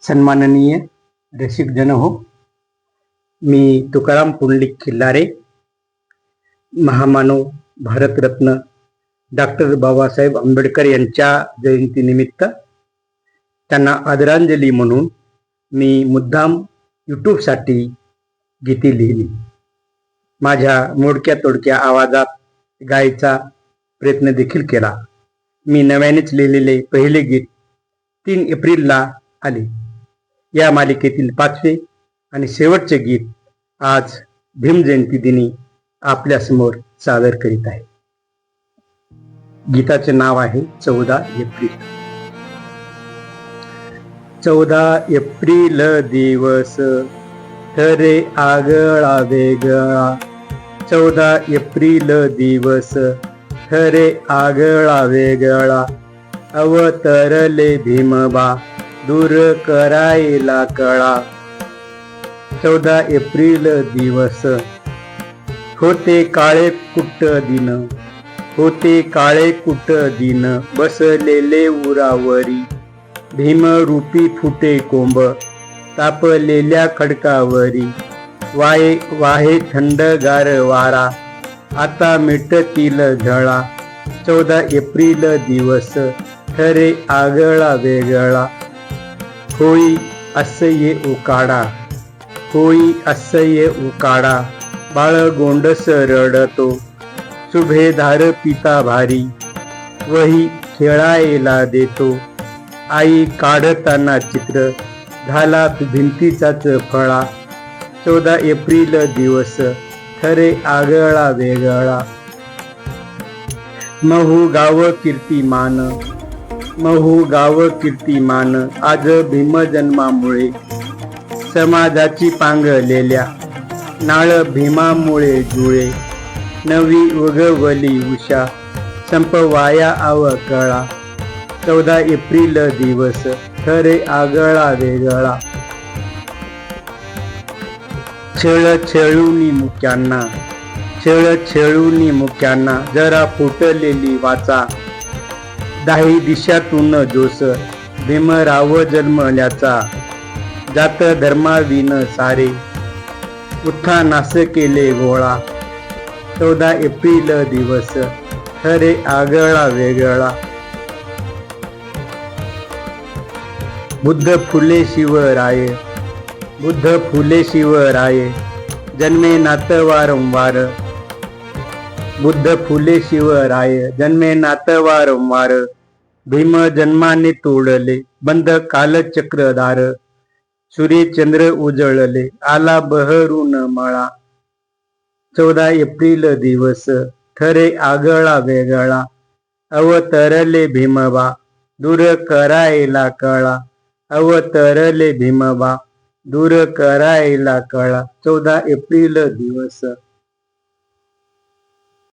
सन्माननीय रसिक जन हो, मी तुकाराम पुंडलिक खिल्लारे, महामानव भारतरत्न डॉक्टर बाबासाहेब आंबेडकर यांच्या जयंतीनिमित्त त्यांना आदरांजली म्हणून मी मुद्दाम यूट्यूबसाठी गीते लिहिली. माझ्या मोडक्या तोडक्या आवाजात गायचा प्रयत्न देखील केला. मी नव्यानेच लिहिलेले पहिले गीत 3 एप्रिलला आले. या मालिकेतील 5वे आणि शेवटचे गीत आज भीमजयंती दिनी आपल्यासमोर सादर करीत आहे. गीताचे नाव आहे 14 एप्रिल. 14 एप्रिल दिवस ठरे आगळा वेगळा, 14 एप्रिल दिवस ठरे आगळा वेगळा, अवतरले भीमबा दूर करायला कळा. 14 एप्रिल दिवस होते काळे कुट्ट दिन, होते काळे कुट्ट दिन, बसलेले उरावरी भीमरूपी फुटे कोंब, तापलेल्या खडकावरी वाहे थंडगार वारा, आता मिटतील झळा. 14 एप्रिल दिवस ठरे आगळा वेगळा, होई असये उकाडा, होई असये उकाडा, बाळ गोंडस रडतो सुभेदार पिता भारी, वही खेळायला देतो आई काढताना चित्र, झाला भिंतीचाच फळा. 14 एप्रिल दिवस ठरे आगळा वेगळा, महू गाव कीर्तिमान, महू गाव कीर्तिमान, आज भीमजन्मामुळे समाजाची पांगलेल्या नाळ भीमामुळे जुळे, नवी उगवली उषा संपवाया अवकळा. 14 एप्रिल दिवस ठरे आगळा वेगळा, छेळ छेळूनी मुक्यांना, छेळ छेळूनी मुक्यांना, जरा फुटलेली वाचा, दाही दिशातून जोस भीमराव जन्मल्याचा, जात धर्माविन सारे उत्थानास केले गोळा. 14 एप्रिल दिवस ठरे आगळा वेगळा, बुद्ध फुले शिवराय, बुद्ध फुले शिवराय, जन्मे नात वारंवार, बुद्ध फुले शिवराय, जन्मे नात वारंवार, भीम जन्माने तोडले बंद कालचक्रदार, सूर्यचंद्र उजळले आला बहरून मळा. 14 एप्रिल दिवस ठरे आगळा वेगळा, अवतरले भीमबा दूर करायला कळा, अवतरले भीमबा दूर करायला कळा. 14 एप्रिल दिवस